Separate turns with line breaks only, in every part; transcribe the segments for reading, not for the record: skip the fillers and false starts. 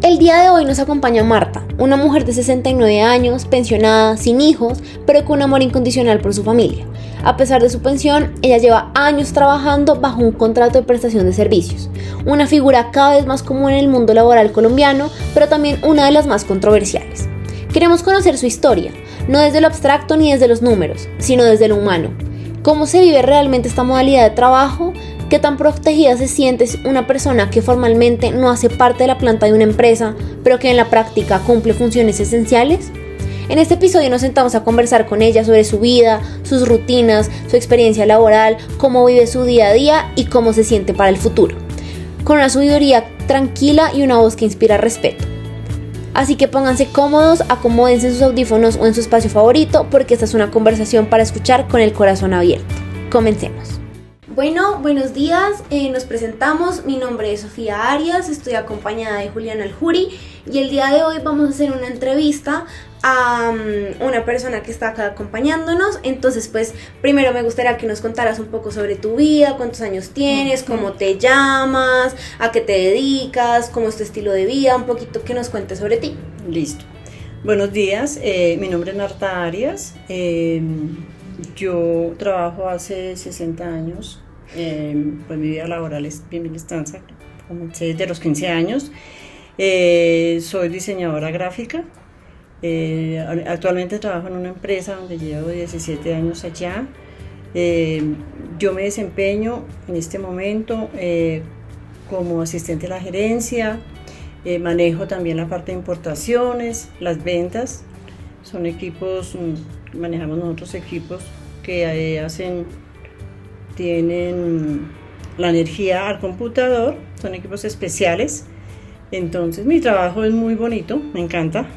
El día de hoy nos acompaña Marta, una mujer de 69 años, pensionada, sin hijos, pero con amor incondicional por su familia. A pesar de su pensión, ella lleva años trabajando bajo un contrato de prestación de servicios, una figura cada vez más común en el mundo laboral colombiano, pero también una de las más controversiales. Queremos conocer su historia, no desde lo abstracto ni desde los números, sino desde lo humano. ¿Cómo se vive realmente esta modalidad de trabajo? ¿Qué tan protegida se siente una persona que formalmente no hace parte de la planta de una empresa, pero que en la práctica cumple funciones esenciales? En este episodio nos sentamos a conversar con ella sobre su vida, sus rutinas, su experiencia laboral, cómo vive su día a día y cómo se siente para el futuro. Con una sabiduría tranquila y una voz que inspira respeto. Así que pónganse cómodos, acomódense en sus audífonos o en su espacio favorito, porque esta es una conversación para escuchar con el corazón abierto. Comencemos. Bueno, buenos días, nos presentamos, mi nombre es Sofía Arias, estoy acompañada de Juliana Aljuri y el día de hoy vamos a hacer una entrevista a una persona que está acá acompañándonos. Entonces pues primero me gustaría que nos contaras un poco sobre tu vida, cuántos años tienes, cómo te llamas, a qué te dedicas, cómo es tu estilo de vida, un poquito que nos cuentes sobre ti.
Listo. Buenos días, mi nombre es Marta Arias, yo trabajo hace 60 años. Pues mi vida laboral es bien extensa, comencé desde los 15 años, soy diseñadora gráfica, actualmente trabajo en una empresa donde llevo 17 años allá. Yo me desempeño en este momento como asistente de la gerencia, manejo también la parte de importaciones, las ventas, son equipos, manejamos nosotros equipos que tienen la energía al computador, son equipos especiales. Entonces mi trabajo es muy bonito, me encanta.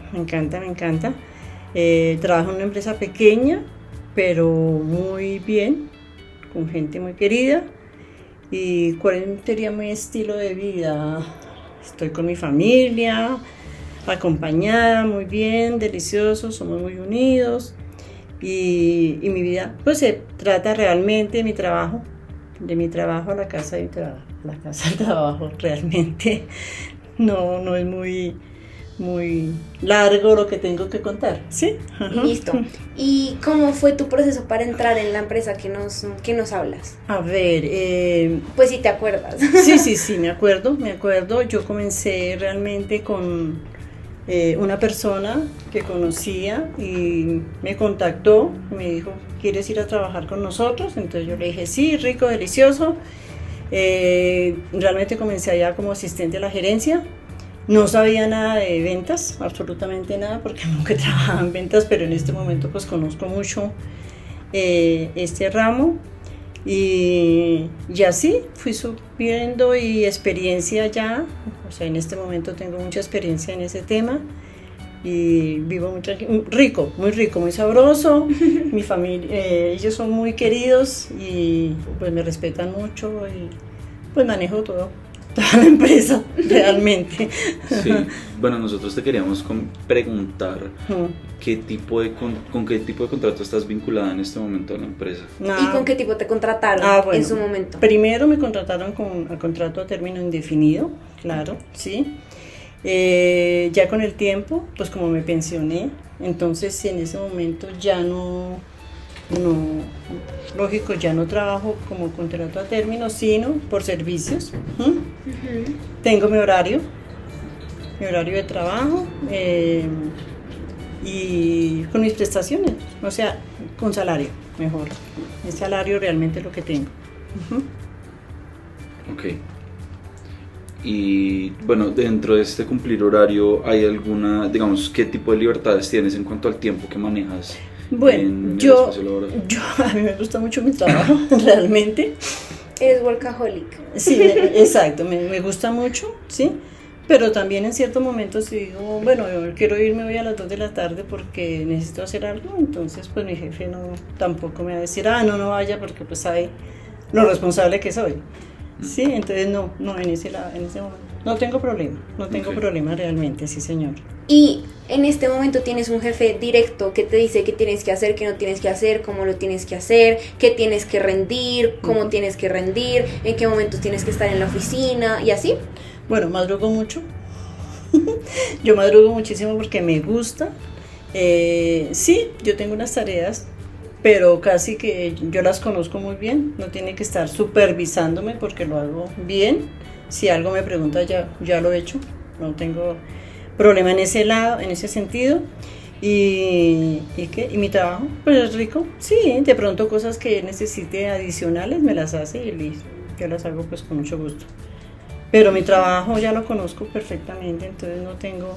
Trabajo en una empresa pequeña, pero muy bien, con gente muy querida. ¿Y cuál sería mi estilo de vida? Estoy con mi familia, acompañada, muy bien, delicioso, somos muy unidos. Y mi vida pues se trata realmente de mi trabajo a la casa y la casa al trabajo. Realmente no es muy largo lo que tengo que contar, ¿sí?
Listo. ¿Y cómo fue tu proceso para entrar en la empresa que nos hablas?
A ver,
pues si te acuerdas.
Sí, me acuerdo. Yo comencé realmente con una persona que conocía y me contactó, me dijo, ¿quieres ir a trabajar con nosotros? Entonces yo le dije, sí, rico, delicioso. Realmente comencé allá como asistente a la gerencia. No sabía nada de ventas, absolutamente nada, porque nunca trabajaba en ventas, pero en este momento pues conozco mucho este ramo. Y así fui subiendo y experiencia ya, o sea, en este momento tengo mucha experiencia en ese tema y vivo muy rico, muy sabroso. Mi familia, ellos son muy queridos y pues me respetan mucho y pues manejo toda la empresa realmente.
Sí, bueno, nosotros te queríamos preguntar con qué tipo de contrato estás vinculada en este momento a la empresa.
¿Y con qué tipo te contrataron en su momento?
Primero me contrataron con el contrato a término indefinido, claro, sí. Ya con el tiempo, pues como me pensioné, entonces en ese momento ya lógico, ya no trabajo como contrato a término, sino por servicios. Tengo mi horario de trabajo y con mis prestaciones, o sea, con salario, mejor. El salario realmente es lo que tengo.
Ok. Y bueno, dentro de este cumplir horario, ¿hay alguna, digamos, qué tipo de libertades tienes en cuanto al tiempo que manejas?
Bueno, a mí me gusta mucho mi trabajo, realmente.
Eres workaholic.
Sí, exacto, me gusta mucho, sí. Pero también en ciertos momentos si digo, bueno, yo quiero irme hoy a las 2 de la tarde porque necesito hacer algo, entonces pues mi jefe tampoco me va a decir, no vaya porque pues sabe lo responsable que soy. Sí, entonces no, en ese momento no tengo problema realmente, sí señor.
Y en este momento tienes un jefe directo que te dice qué tienes que hacer, qué no tienes que hacer, cómo lo tienes que hacer, qué tienes que rendir, cómo tienes que rendir, en qué momentos tienes que estar en la oficina y así.
Bueno, madrugo mucho, Yo madrugo muchísimo porque me gusta. Sí, yo tengo unas tareas, pero casi que yo las conozco muy bien. No tiene que estar supervisándome porque lo hago bien. Si algo me pregunta, ya lo he hecho. No tengo problema en ese lado, en ese sentido. ¿Y qué? ¿Y mi trabajo? Pues es rico. Sí, de pronto cosas que necesite adicionales me las hace y listo. Yo las hago pues con mucho gusto. Pero mi trabajo ya lo conozco perfectamente, entonces no tengo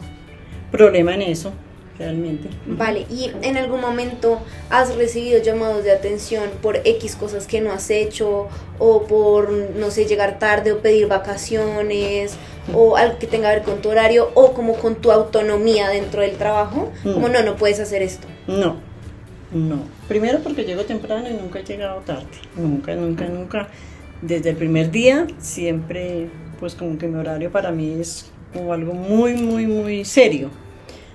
problema en eso, realmente.
Vale, ¿y en algún momento has recibido llamados de atención por X cosas que no has hecho, o por, no sé, llegar tarde o pedir vacaciones, o algo que tenga que ver con tu horario, o como con tu autonomía dentro del trabajo? Como no puedes hacer esto.
No. Primero porque llego temprano y nunca he llegado tarde. Nunca. Desde el primer día, siempre, pues como que mi horario para mí es como algo muy serio.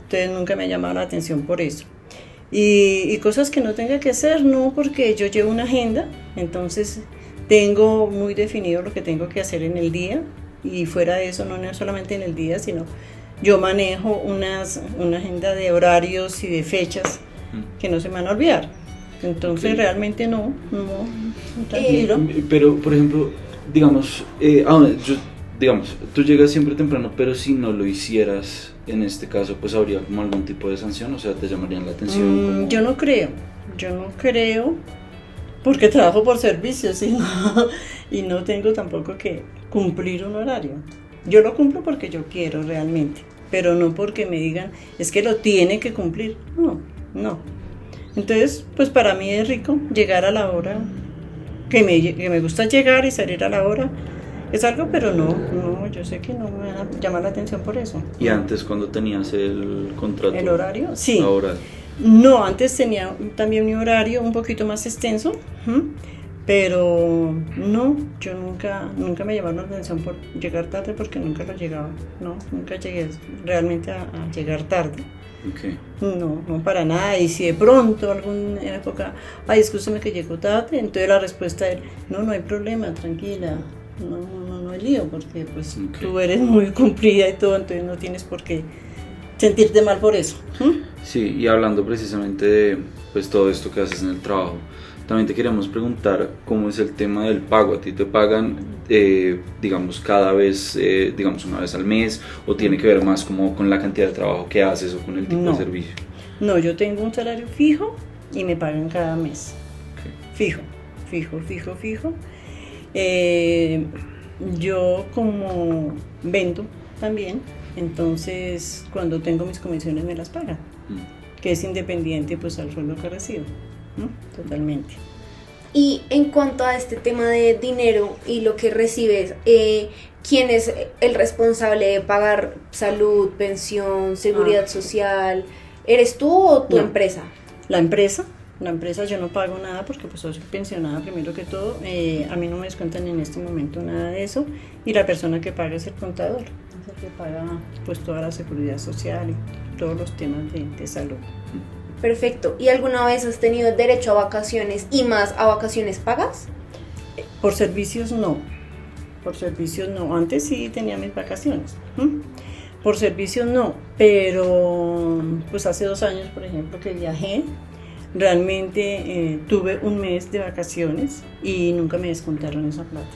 Entonces nunca me ha llamado la atención por eso. Y cosas que no tenga que hacer, no, porque yo llevo una agenda, entonces tengo muy definido lo que tengo que hacer en el día, y fuera de eso, no solamente en el día, sino yo manejo una agenda de horarios y de fechas que no se me van a olvidar. Entonces realmente no, tranquilo.
Pero, por ejemplo, digamos, tú llegas siempre temprano, pero si no lo hicieras, en este caso, pues habría como algún tipo de sanción, o sea, te llamarían la atención.
Yo no creo, porque trabajo por servicios y no tengo tampoco que cumplir un horario. Yo lo cumplo porque yo quiero realmente, pero no porque me digan, es que lo tiene que cumplir. No. Entonces, pues para mí es rico llegar a la hora, que me gusta llegar y salir a la hora. Es algo, pero no, yo sé que no me va a llamar la atención por eso.
¿Y antes, cuando tenías el contrato?
¿El horario? Sí.
Ahora.
No, antes tenía también mi horario un poquito más extenso, pero no, yo nunca me llamaron la atención por llegar tarde, porque nunca lo llegaba. No, nunca llegué realmente a llegar tarde.
Okay.
No, para nada. Y si de pronto alguna época, excúseme que llegó tarde, entonces la respuesta es, no hay problema, tranquila, no hay lío, porque pues tú eres muy cumplida y todo, entonces no tienes por qué sentirte mal por eso.
Sí, y hablando precisamente de pues todo esto que haces en el trabajo, también te queríamos preguntar cómo es el tema del pago. ¿A ti te pagan, digamos, cada vez, digamos, una vez al mes, o tiene que ver más como con la cantidad de trabajo que haces o con el tipo de servicio?
No, yo tengo un salario fijo y me pagan cada mes.
Okay.
Fijo. Yo como vendo también, entonces cuando tengo mis comisiones me las pagan, que es independiente pues al sueldo que recibo, ¿no? Totalmente.
Y en cuanto a este tema de dinero y lo que recibes, ¿quién es el responsable de pagar salud, pensión, seguridad social? ¿Eres tú o tu empresa?
La empresa, yo no pago nada porque pues soy pensionada primero que todo. A mí no me descuentan en este momento nada de eso, y la persona que paga es el contador, es el que paga pues toda la seguridad social y todos los temas de salud.
Perfecto. ¿Y alguna vez has tenido derecho a vacaciones y más a vacaciones pagas?
Por servicios no. Antes sí tenía mis vacaciones. Por servicios no, pero pues hace 2 años, por ejemplo, que viajé, realmente tuve un mes de vacaciones y nunca me descontaron esa plata.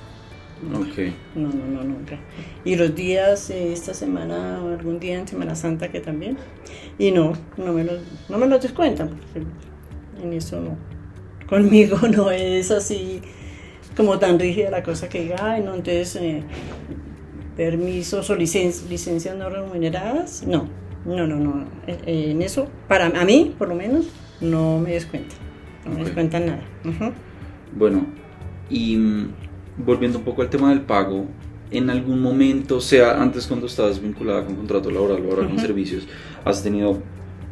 Okay.
No, nunca. Y los días, esta semana, algún día en Semana Santa que también, y no me los descuentan, porque en eso no. Conmigo no es así como tan rígida la cosa que diga, entonces permisos o licencias no remuneradas, no. En eso, a mí, por lo menos, no me descuentan. No me descuentan nada.
Bueno, y volviendo un poco al tema del pago, en algún momento, sea antes cuando estabas vinculada con contrato laboral o ahora con servicios, ¿has tenido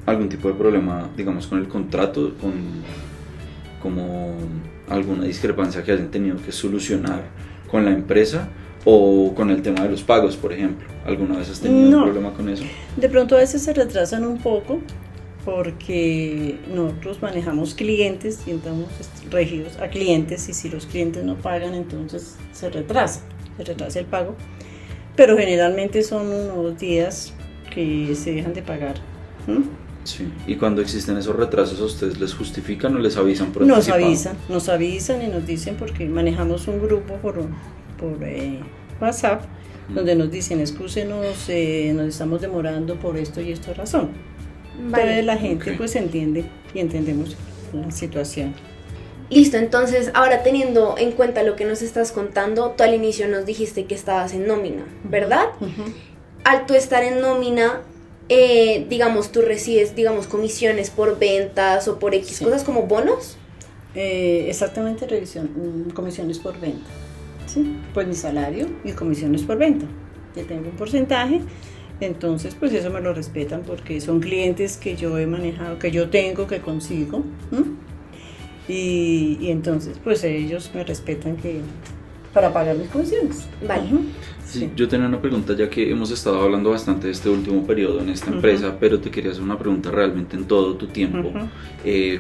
algún tipo de problema, digamos, con el contrato, con como alguna discrepancia que hayan tenido que solucionar con la empresa, o con el tema de los pagos, por ejemplo? ¿Alguna vez has tenido un problema con eso?
De pronto a veces se retrasan un poco, porque nosotros manejamos clientes y estamos regidos a clientes, y si los clientes no pagan, entonces se retrasa el pago, pero generalmente son unos días que se dejan de pagar. ¿Mm?
Sí. Y cuando existen esos retrasos, ¿a ustedes les justifican o les avisan por
Nos
anticipado?
avisan y nos dicen, porque manejamos un grupo por WhatsApp, donde nos dicen, excúsenos, nos estamos demorando por esto y esta razón. Entonces la gente
Ok.
pues entiende y entendemos la situación.
Listo, entonces ahora teniendo en cuenta lo que nos estás contando, tú al inicio nos dijiste que estabas en nómina, ¿verdad?
Ujú.
Al tú estar en nómina, digamos, tú recibes, digamos, comisiones por ventas o por X
Sí.
cosas como bonos.
Exactamente, comisiones por venta. ¿Sí? Pues mi salario y comisiones por venta. Yo tengo un porcentaje, entonces pues eso me lo respetan porque son clientes que yo he manejado, que yo tengo, que consigo. ¿M? Y entonces pues ellos me respetan para pagar mis comisiones.
Vale.
Ujú.
Sí,
Sí.
yo tenía una pregunta, ya que hemos estado hablando bastante de este último periodo en esta
Ujú.
empresa, pero te quería hacer una pregunta realmente en todo tu tiempo.
Ujú.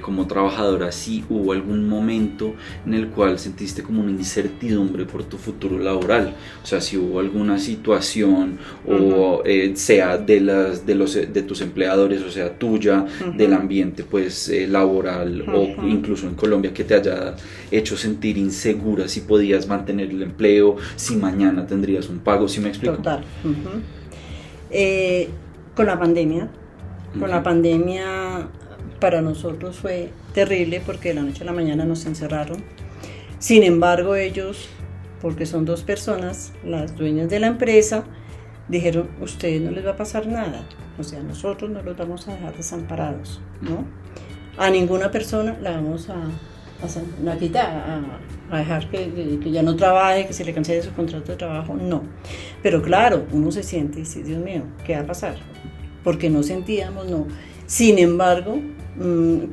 Como trabajadora, ¿sí hubo algún momento en el cual sentiste como una incertidumbre por tu futuro laboral? O sea, si hubo alguna situación, o sea de tus empleadores, o sea tuya,
Ujú.
del ambiente pues laboral, o
Ujú.
incluso en Colombia, que te haya hecho sentir insegura si podías mantener el empleo, si mañana tendrías un pago, ¿sí me explico?
Total. Ujú. Con la pandemia,
Ujú.
para nosotros fue terrible porque de la noche a la mañana nos encerraron. Sin embargo, ellos, porque son dos personas, las dueñas de la empresa, dijeron, ustedes no les va a pasar nada. O sea, nosotros no los vamos a dejar desamparados, ¿no? A ninguna persona la vamos a quitar, a dejar que ya no trabaje, que se le cancele su contrato de trabajo, no. Pero claro, uno se siente y dice, Dios mío, ¿qué va a pasar? Porque no sentíamos, no. Sin embargo,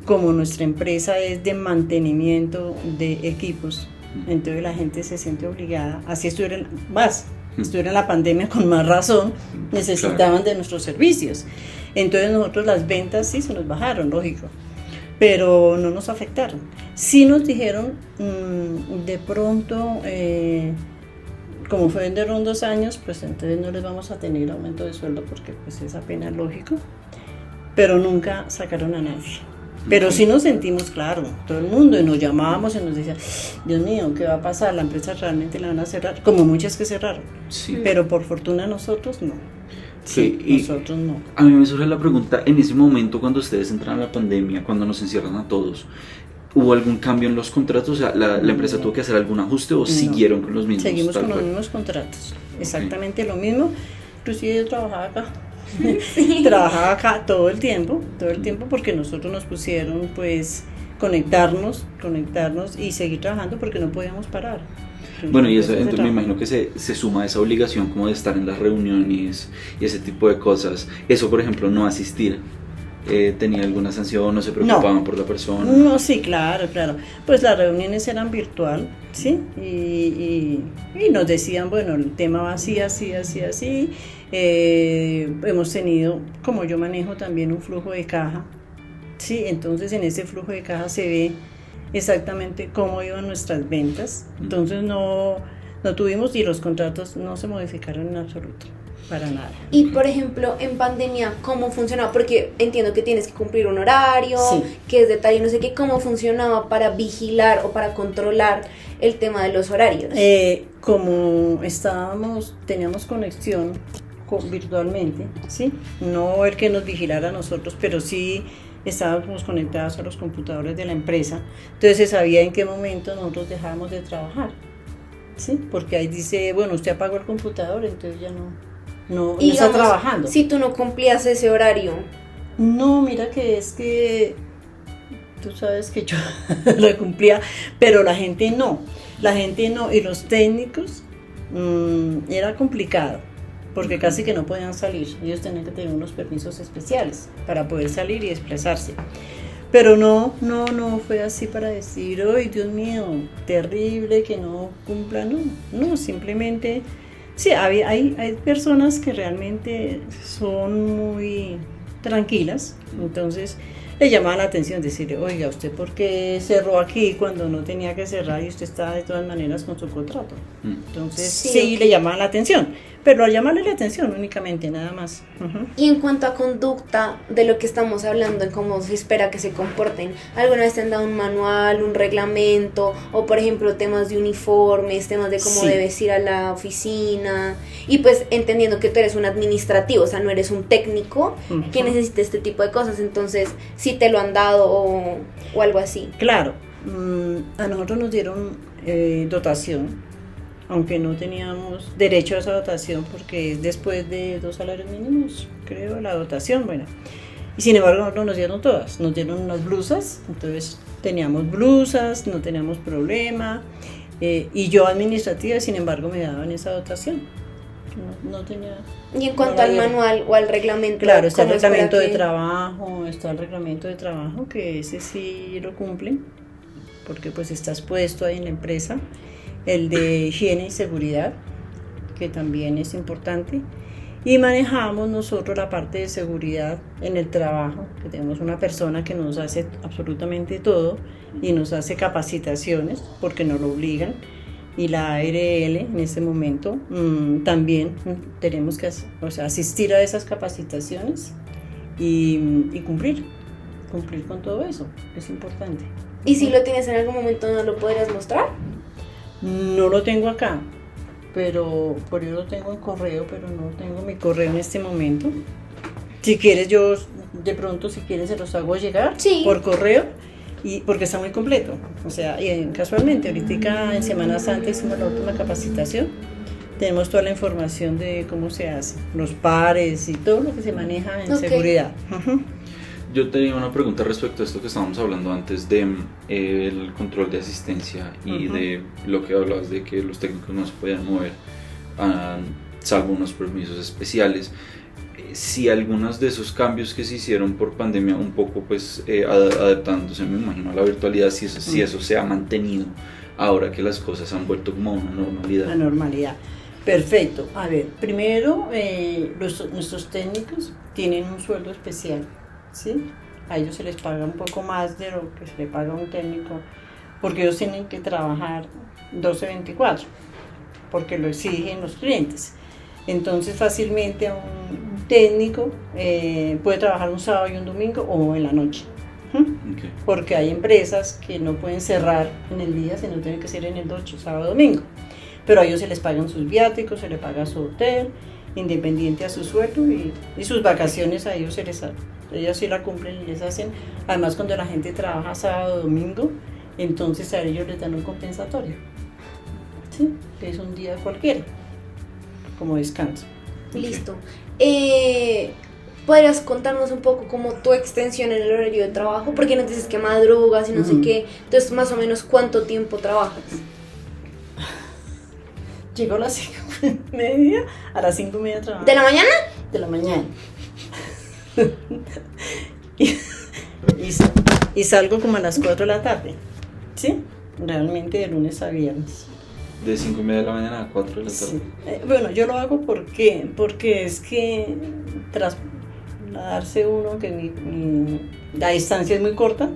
como nuestra empresa es de mantenimiento de equipos, entonces la gente se siente obligada, así estuviera en la pandemia con más razón, necesitaban de nuestros servicios. Entonces nosotros las ventas sí se nos bajaron, lógico, pero no nos afectaron. Sí nos dijeron, de pronto, como fueron 2 años, pues entonces no les vamos a tener aumento de sueldo porque pues es apenas lógico, pero nunca sacaron a nadie. Pero sí nos sentimos, claro, todo el mundo, y nos llamábamos y nos decían, Dios mío, ¿qué va a pasar? La empresa realmente la van a cerrar, como muchas que cerraron,
Sí.
pero por fortuna nosotros no. Sí,
y
nosotros no.
a mí me surge la pregunta, en ese momento cuando ustedes entran a la pandemia, cuando nos encierran a todos, ¿hubo algún cambio en los contratos? O sea, ¿la empresa tuvo que hacer algún ajuste o siguieron con los mismos?
Seguimos
tal
con los
cual?
mismos contratos, exactamente lo mismo. Inclusive yo trabajaba acá. Trabajaba acá todo el tiempo porque nosotros nos pusieron pues conectarnos y seguir trabajando porque no podíamos parar.
Bueno, y eso,
Entonces,
entonces me imagino que se suma a esa obligación como de estar en las reuniones y ese tipo de cosas. Eso, por ejemplo, no asistir, ¿tenía alguna sanción? ¿No se preocupaban por la persona?
No, sí, claro. Pues las reuniones eran virtual, ¿sí? Y nos decían, bueno, el tema va así. Hemos tenido, como yo manejo también un flujo de caja, ¿sí? Entonces en ese flujo de caja se ve exactamente cómo iban nuestras ventas. Entonces no tuvimos, y los contratos no se modificaron en absoluto, para nada.
Y por ejemplo, en pandemia, ¿cómo funcionaba? Porque entiendo que tienes que cumplir un horario,
Sí.
que es de tal y no sé qué, ¿cómo funcionaba para vigilar o para controlar el tema de los horarios?
Como teníamos conexión virtualmente, ¿sí? No el que nos vigilara a nosotros, pero sí estábamos conectados a los computadores de la empresa, entonces se sabía en qué momento nosotros dejábamos de trabajar, ¿sí? Porque ahí dice, bueno, usted apagó el computador, entonces ya no
Y
está
digamos,
trabajando.
si tú no cumplías ese horario,
No, mira que es que tú sabes que yo lo cumplía, pero la gente no, y los técnicos era complicado, porque casi que no podían salir, ellos tenían que tener unos permisos especiales para poder salir y desplazarse. Pero no fue así para decir, ¡ay, Dios mío, terrible que no cumplan! No, simplemente, sí, hay personas que realmente son muy tranquilas, entonces le llamaba la atención decirle, oiga, ¿usted por qué cerró aquí cuando no tenía que cerrar y usted está de todas maneras con su contrato? Entonces sí,
ok.
le llamaba la atención, pero a llamarle la atención únicamente, nada más.
Y en cuanto a conducta, de lo que estamos hablando, en cómo se espera que se comporten, ¿alguna vez te han dado un manual, un reglamento, o por ejemplo temas de uniformes, temas de cómo
Sí.
debes ir a la oficina? Y pues entendiendo que tú eres un administrativo, o sea, no eres un técnico que necesite este tipo de cosas, entonces sí te lo han dado o algo así.
Claro, a nosotros nos dieron dotación, aunque no teníamos derecho a esa dotación porque es después de 2 salarios mínimos, creo, la dotación, bueno. Y sin embargo no nos dieron todas, nos dieron unas blusas, entonces teníamos blusas, no teníamos problema, y yo administrativa, sin embargo, me daban esa dotación. No tenía...
Y en cuanto
no la
al
dieron.
manual o al reglamento,
Claro, está el
¿cómo es para
reglamento de
que-
trabajo, está el reglamento de trabajo, que ese sí lo cumplen, porque pues estás puesto ahí en la empresa. El de higiene y seguridad, que también es importante. Y manejamos nosotros la parte de seguridad en el trabajo, que tenemos una persona que nos hace absolutamente todo y nos hace capacitaciones, porque nos lo obligan. Y la ARL en ese momento también tenemos que asistir a esas capacitaciones y cumplir con todo eso, es importante.
¿Y si lo tienes en algún momento, no lo podrías mostrar?
No lo tengo acá, pero por eso lo tengo en correo, pero no tengo mi correo en este momento. Si quieres, yo de pronto, si quieres, se los hago llegar
Sí.
por correo, y porque está muy completo. O sea, y casualmente, ahorita en Semana Santa hicimos la última capacitación. Tenemos toda la información de cómo se hace, los pares y todo lo que se maneja en
Ok.
seguridad.
Yo tenía una pregunta respecto a esto que estábamos hablando antes de el control de asistencia y de lo que hablabas de que los técnicos no se podían mover salvo unos permisos especiales. Si algunos de esos cambios que se hicieron por pandemia, un poco pues adaptándose, me imagino, a la virtualidad, si eso se ha mantenido ahora que las cosas han vuelto como a una normalidad.
La normalidad. Perfecto. A ver, primero, nuestros técnicos tienen un sueldo especial, ¿sí? A ellos se les paga un poco más de lo que se le paga a un técnico, porque ellos tienen que trabajar 12/24, porque lo exigen los clientes. Entonces, fácilmente un técnico puede trabajar un sábado y un domingo o en la noche.
Okay.
Porque hay empresas que no pueden cerrar en el día, sino tiene que ser en el noche, sábado o domingo. Pero a ellos se les pagan sus viáticos, se les paga su hotel, independiente a su sueldo, y sus vacaciones a ellos ellos sí la cumplen y les hacen. Además, cuando la gente trabaja sábado o domingo, entonces a ellos les dan un compensatorio, ¿sí? Que es un día cualquiera, como descanso.
Listo. ¿Podrías contarnos un poco como tu extensión en el horario de trabajo? Porque nos dices que madrugas y no sé qué. Entonces, más o menos, ¿cuánto tiempo trabajas?
Llego a las 5:30, a las 5:30 trabajo.
¿De la mañana?
De la mañana. y salgo como a las 4 de la tarde, ¿sí? Realmente de lunes a viernes.
De 5:30 de la mañana a 4 de la tarde.
Sí. Bueno, yo lo hago porque es que trasladarse uno, que la distancia es muy corta,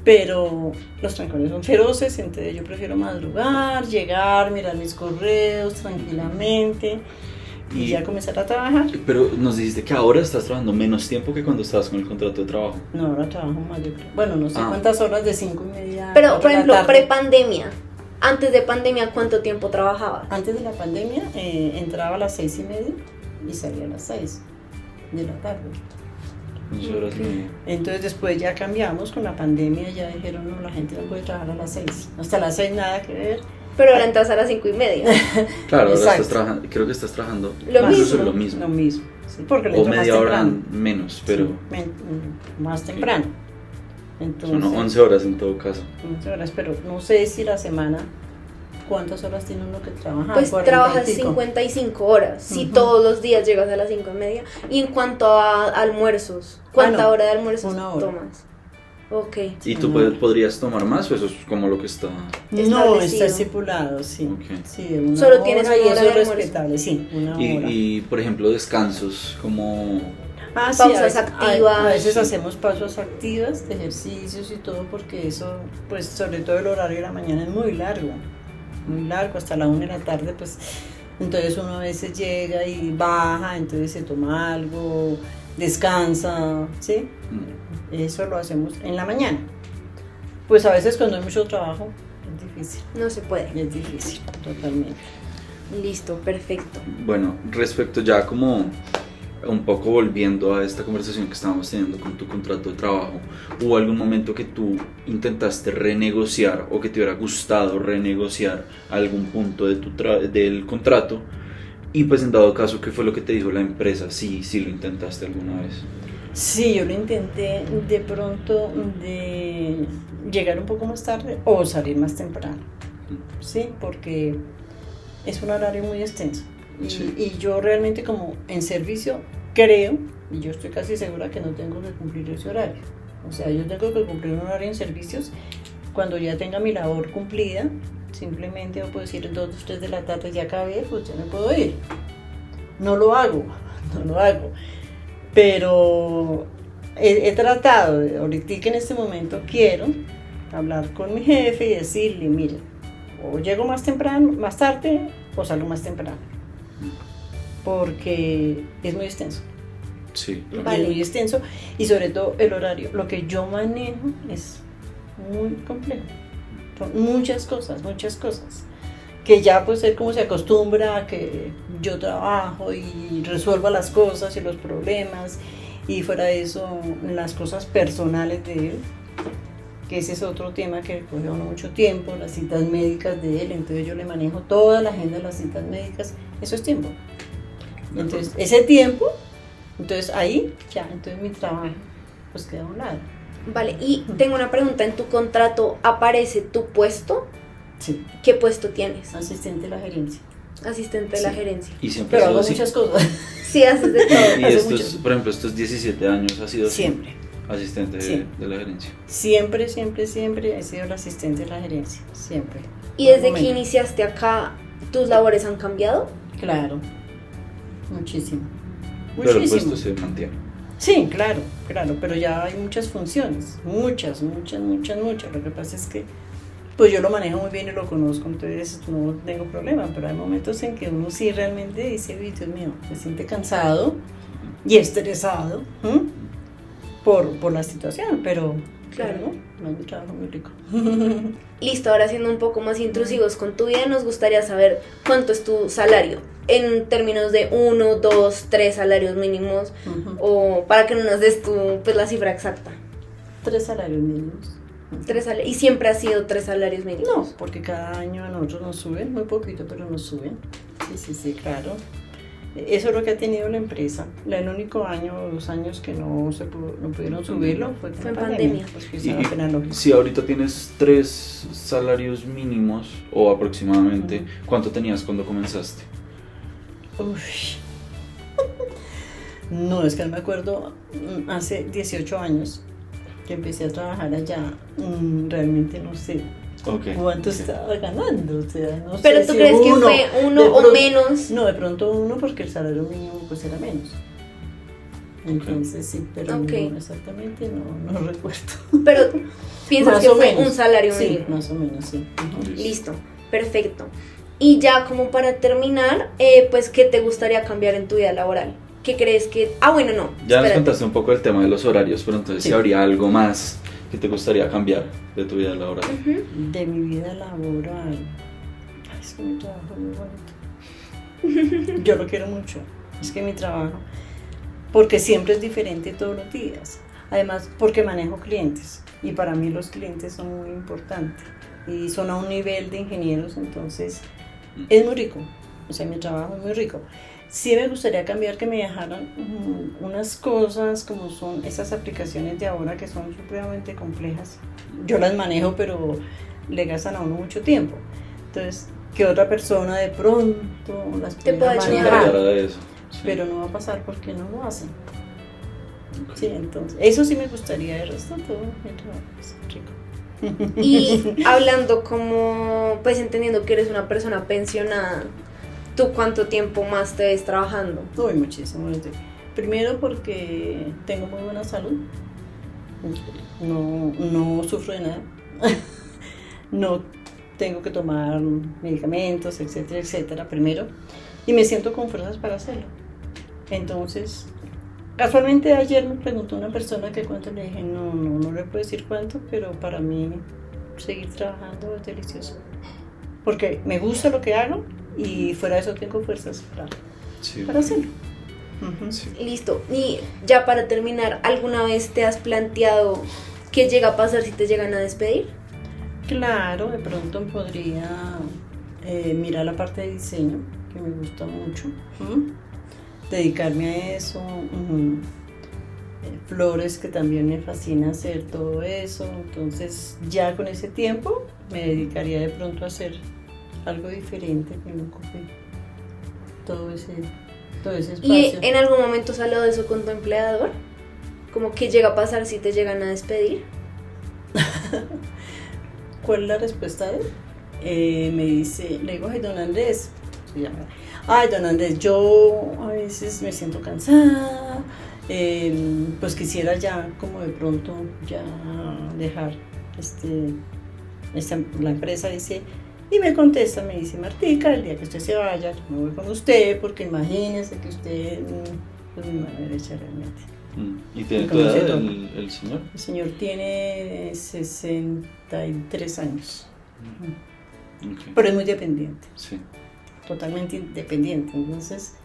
pero los trancones son feroces, entonces yo prefiero madrugar, llegar, mirar mis correos tranquilamente y ya comenzar a trabajar.
Pero nos dijiste que ahora estás trabajando menos tiempo que cuando estabas con el contrato de trabajo.
No, ahora trabajo más, yo creo. Bueno, no sé cuántas horas, de 5:30.
Pero,
4
por
de la
ejemplo,
tarde.
pre-pandemia. Antes de pandemia, ¿cuánto tiempo trabajabas?
Antes de la pandemia entraba a las 6:30 y salía a las 6 de la tarde.
11 horas y media.
Entonces después ya cambiamos con la pandemia, ya dijeron no, la gente no puede trabajar a las 6. Hasta las 6 nada que ver.
Pero ahora entras a las 5:30.
Claro, ahora
Exacto.
estás trabajando, creo que estás trabajando
Lo
incluso
mismo.
lo mismo.
Lo mismo, sí, porque le
O
entro más
media hora
temprano.
menos, pero
Sí, más temprano. Entonces,
son 11 horas en todo caso.
11 horas, pero no sé si la semana, ¿cuántas horas tiene uno que trabajar?
Pues
40 y
trabajas
pico.
55 horas, si
Ujú.
todos los días llegas a las 5:30. Y en cuanto a almuerzos, ¿cuánta
no,
hora de almuerzos
1 hora.
tomas? Ok.
¿Y tú
No.
podrías tomar más o eso es como lo que está?
No,
Establecido.
está estipulado, sí.
Ok.
Sí, de 1
Solo
hora,
tienes
y
1 hora
eso
de
es
almuerzo.
respetable, sí, 1 hora.
Y por ejemplo, descansos, como...
Sí,
Pausas
a veces,
activas.
a veces
Sí.
hacemos pausas activas de ejercicios y todo, porque eso, pues sobre todo el horario de la mañana es muy largo, hasta la 1 de la tarde, pues Entonces uno a veces llega y baja, entonces se toma algo, descansa, ¿sí? Eso lo hacemos en la mañana. Pues a veces cuando hay mucho trabajo es difícil.
No se puede.
Es difícil, totalmente.
Listo, perfecto.
Bueno, respecto ya como un poco volviendo a esta conversación que estábamos teniendo con tu contrato de trabajo, ¿hubo algún momento que tú intentaste renegociar o que te hubiera gustado renegociar algún punto de del contrato? Y pues en dado caso, ¿qué fue lo que te dijo la empresa? Sí, sí lo intentaste alguna vez.
Sí, yo lo intenté de pronto de llegar un poco más tarde o salir más temprano, ¿sí? Porque es un horario muy extenso.
Sí.
Y yo realmente como en servicio creo, y yo estoy casi segura que no tengo que cumplir ese horario. O sea, yo tengo que cumplir un horario en servicios cuando ya tenga mi labor cumplida. Simplemente yo puedo decir 2 o 3 de la tarde ya acabé, pues ya me puedo ir. No lo hago. Pero he tratado, ahorita que en este momento quiero hablar con mi jefe y decirle, mire, o llego más temprano, más tarde, o salgo más temprano. Porque es muy extenso.
Sí,
Claro.
Vale.
Es muy extenso y sobre todo el horario. Lo que yo manejo es muy complejo. Son muchas cosas. Que ya pues él como se acostumbra a que yo trabajo y resuelva las cosas y los problemas. Y fuera de eso, las cosas personales de él. Que ese es otro tema que coge a uno mucho tiempo, las citas médicas de él. Entonces yo le manejo toda la agenda de las citas médicas. Eso es tiempo. Entonces, ese tiempo, entonces ahí ya, entonces mi trabajo pues queda a un lado.
Vale, y tengo una pregunta, ¿en tu contrato aparece tu puesto?
Sí,
¿Qué puesto tienes?
asistente de la gerencia.
Asistente de la
Sí.
gerencia.
y siempre
Pero
ha sido
hago
así.
muchas cosas.
Sí, haces de todo.
Y
hace
estos,
mucho.
por ejemplo, estos 17 años ha sido así,
Siempre,
asistente
Sí.
de la gerencia.
siempre he sido la asistente de la gerencia. Siempre.
¿Y desde
Un
que
momento.
iniciaste acá, tus labores han cambiado?
Claro, muchísimo.
Pero el
Muchísimo.
puesto se mantiene.
Sí, claro, pero ya hay muchas funciones, muchas. Lo que pasa es que pues yo lo manejo muy bien y lo conozco, entonces no tengo problema, pero hay momentos en que uno sí realmente dice, "Uy, Dios mío, se siente cansado y estresado por la situación, pero
Claro.
no es mi trabajo muy rico.
Listo, ahora siendo un poco más intrusivos con tu vida, nos gustaría saber cuánto es tu salario en términos de 1, 2, 3 salarios mínimos o para que no nos des pues la cifra exacta.
3 salarios mínimos.
Y siempre ha sido 3 salarios mínimos.
No, porque cada año a nosotros nos suben, muy poquito, pero nos suben. Sí, claro. Eso es lo que ha tenido la empresa. El único año o 2 años que no pudieron subirlo fue
en pandemia.
Porque esa era pena lógica.
Si ahorita tienes 3 salarios mínimos o aproximadamente, ¿cuánto tenías cuando comenzaste?
Uy. No, es que no me acuerdo, hace 18 años que empecé a trabajar allá, realmente no sé cuánto estaba ganando, o sea, no
Pero
sé
tú
si
crees que
uno,
fue uno
de
o
pronto-
menos.
No, de pronto uno porque el salario mínimo pues era menos. Entonces sí, pero
Ok.
no, exactamente no recuerdo.
Pero piensas
Más
que
o
fue
menos.
un salario
Sí,
mínimo.
más o menos, sí. Ujú.
Listo, perfecto. Y ya como para terminar, pues ¿qué te gustaría cambiar en tu vida laboral? ¿Qué crees que...? Bueno, no.
Ya nos
espérate.
contaste un poco el tema de los horarios, pero entonces
Sí.
si habría algo más que te gustaría cambiar de tu vida laboral.
Ujú.
De mi vida laboral. Ay, es que mi trabajo es muy bonito. Yo lo quiero mucho. Es que mi trabajo, porque siempre es diferente todos los días. Además, porque manejo clientes. Y para mí los clientes son muy importantes. Y son a un nivel de ingenieros, entonces es muy rico. O sea, mi trabajo es muy rico. Sí me gustaría cambiar que me dejaran unas cosas como son esas aplicaciones de ahora que son supremamente complejas. Yo las manejo, pero le gastan a uno mucho tiempo. Entonces, que otra persona de pronto las
Te
pudiera
pueda
Se
ayudar.
manejar,
encargará de eso. Sí.
pero no va a pasar porque no lo hacen.
Ok.
Sí, entonces, eso sí me gustaría, el resto todo mi trabajo es rico.
Y hablando como, pues entendiendo que eres una persona pensionada, ¿tú cuánto tiempo más te ves trabajando?
Uy, muchísimo. Primero porque tengo muy buena salud. No sufro de nada. No tengo que tomar medicamentos, etcétera, etcétera. Primero. y me siento con fuerzas para hacerlo. Entonces, casualmente ayer me preguntó una persona que cuánto, le dije, no le puedo decir cuánto, pero para mí seguir trabajando es delicioso. Porque me gusta lo que hago y fuera de eso tengo fuerzas para hacerlo. Uh-huh.
Sí.
Listo. Y ya para terminar, ¿alguna vez te has planteado qué llega a pasar si te llegan a despedir?
Claro, de pronto podría mirar la parte de diseño, que me gusta mucho, dedicarme a eso, flores, que también me fascina hacer todo eso. Entonces ya con ese tiempo me dedicaría de pronto a hacer algo diferente que me ocupe todo ese espacio.
¿Y en algún momento has hablado de eso con tu empleador? ¿Cómo qué llega a pasar si te llegan a despedir?
¿Cuál es la respuesta de él? Me dice, le digo, ay, don Andrés, se llama, ay, don Andrés, yo a veces me siento cansada, pues quisiera ya como de pronto ya dejar la empresa, dice, y me contesta, me dice, Martica, el día que usted se vaya, yo me voy con usted, porque imagínese que usted pues mi mano derecha realmente.
¿Y tiene tu edad el señor?
El señor tiene 63 años.
Okay.
Pero es muy dependiente.
Sí.
Totalmente independiente. Entonces,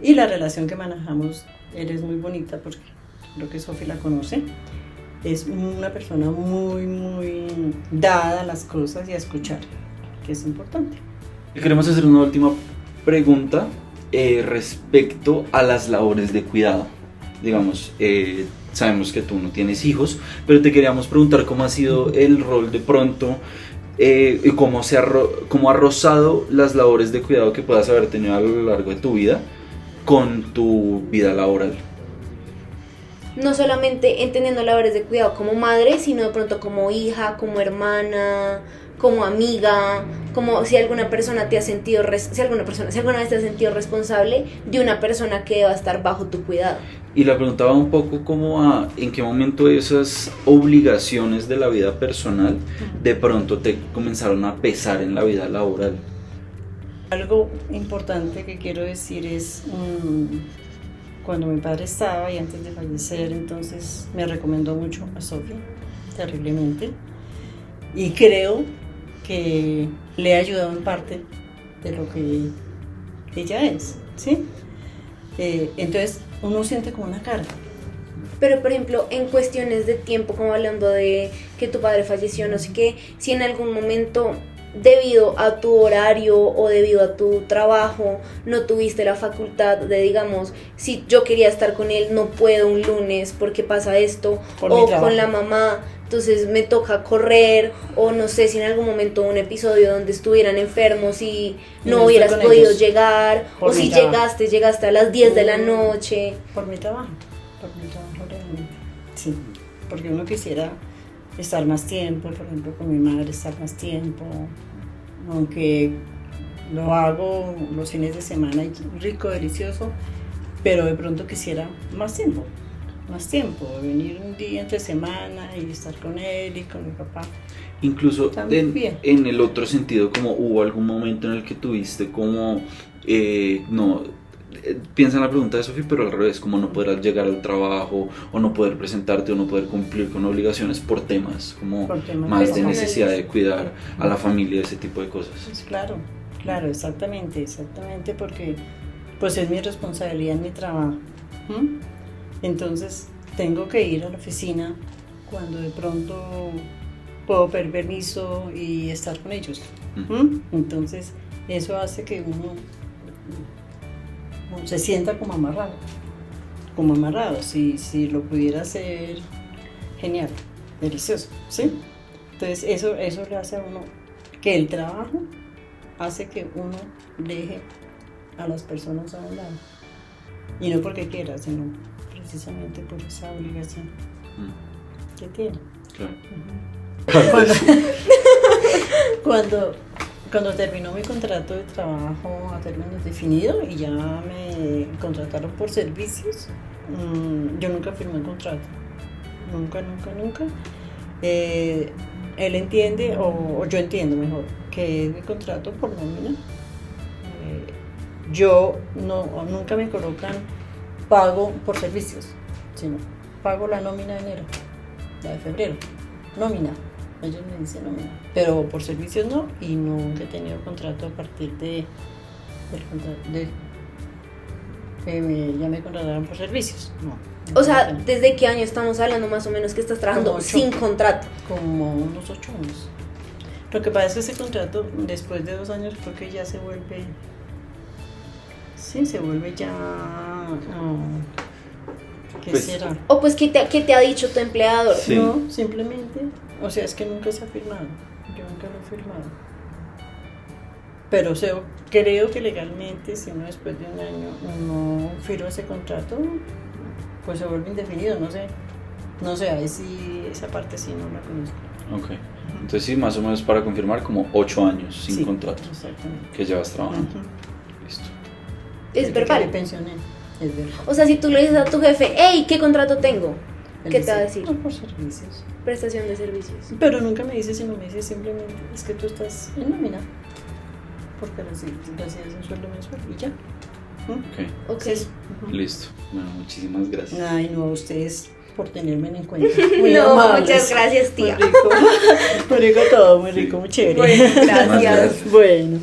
y la relación que manejamos, él es muy bonita porque creo que Sofi la conoce. Es una persona muy, muy dada a las cosas y a escuchar, que es importante.
Y queremos hacer una última pregunta respecto a las labores de cuidado. Digamos, sabemos que tú no tienes hijos, pero te queríamos preguntar cómo ha sido el rol de pronto y cómo ha rozado las labores de cuidado que puedas haber tenido a lo largo de tu vida con tu vida laboral.
No solamente entendiendo labores de cuidado como madre, sino de pronto como hija, como hermana, como amiga, como si alguna persona te ha sentido, si alguna vez te has sentido responsable de una persona que va a estar bajo tu cuidado.
Y la preguntaba un poco como en qué momento esas obligaciones de la vida personal de pronto te comenzaron a pesar en la vida laboral.
Algo importante que quiero decir es, cuando mi padre estaba y antes de fallecer, entonces me recomendó mucho a Sofía, terriblemente, y creo que le ha ayudado en parte de lo que ella es, ¿sí? Entonces uno siente como una carga.
Pero por ejemplo, en cuestiones de tiempo, como hablando de que tu padre falleció, no sé qué, si en algún momento, debido a tu horario o debido a tu trabajo, no tuviste la facultad de, digamos, si yo quería estar con él, no puedo un lunes porque pasa esto, o con la mamá, entonces me toca correr, o no sé, si en algún momento hubo un episodio donde estuvieran enfermos y no hubieras podido llegar, o si llegaste a las 10 de la noche.
Por mi trabajo realmente, sí, porque uno quisiera estar más tiempo, por ejemplo con mi madre estar más tiempo, aunque lo hago los fines de semana, rico, delicioso, pero de pronto quisiera más tiempo, venir un día entre semana y estar con él y con mi papá.
Incluso en el otro sentido, como hubo algún momento en el que tuviste como, piensa en la pregunta de Sofía, pero al revés, como no poder llegar al trabajo o no poder presentarte o no poder cumplir con obligaciones por temas más de necesidad de cuidar a la familia, ese tipo de cosas.
Pues claro, exactamente, porque pues es mi responsabilidad en mi trabajo. Entonces tengo que ir a la oficina cuando de pronto puedo pedir permiso y estar con ellos. Entonces eso hace que uno se sienta como amarrado, si lo pudiera hacer, genial, delicioso, ¿sí? Entonces eso le hace a uno, que el trabajo hace que uno deje a las personas a un lado, y no porque quiera, sino precisamente por esa obligación que tiene.
Claro.
Cuando terminó mi contrato de trabajo a término definido y ya me contrataron por servicios, yo nunca firmé un contrato, nunca. Él entiende, o yo entiendo mejor, que es mi contrato por nómina, yo nunca me colocan pago por servicios, sino pago la nómina de enero, la de febrero, nómina. Ellos me dicen nómina, pero por servicios no, y nunca he tenido contrato a partir del contrato de que ya me contrataron por servicios. No.
O sea, ¿desde qué año estamos hablando más o menos que estás trabajando
Como 8.
sin contrato?
Como unos 8 años. Lo que pasa es que ese contrato, después de 2 años, creo que ya se vuelve. Sí, se vuelve ya. ¿Qué
Pues,
será?
O pues, ¿qué te ha dicho tu empleador?
Sí.
No, simplemente. O sea, es que nunca se ha firmado. Yo nunca lo he firmado. Pero o sea, creo que legalmente, si uno después de 1 año no firma ese contrato, pues se vuelve indefinido, no sé. No sé, ahí sí, esa parte sí no la conozco.
Ok. Entonces sí, más o menos para confirmar, como 8 años sin
Sí,
contrato
Exactamente.
que llevas trabajando.
Ujú.
Listo.
Es
Desde que
verbal.
me pensioné, es verbal.
O sea, si tú le dices a tu jefe, hey, ¿qué contrato tengo?
Él
¿Qué te
dice,
va a decir?
"No, por servicios".
Prestación de servicios.
Pero nunca me dice, sino me dice simplemente, es que tú estás en nómina, porque recibes un sueldo mensual y ya. ¿Mm?
Ok.
Ok.
Sí. Ujú.
Listo. Bueno, muchísimas gracias.
Ay, no, a ustedes por tenerme en cuenta. Muy
No,
amables.
muchas gracias, tía.
Muy rico todo, muy rico, muy chévere.
Bueno,
Muchísimas
gracias.
Bueno.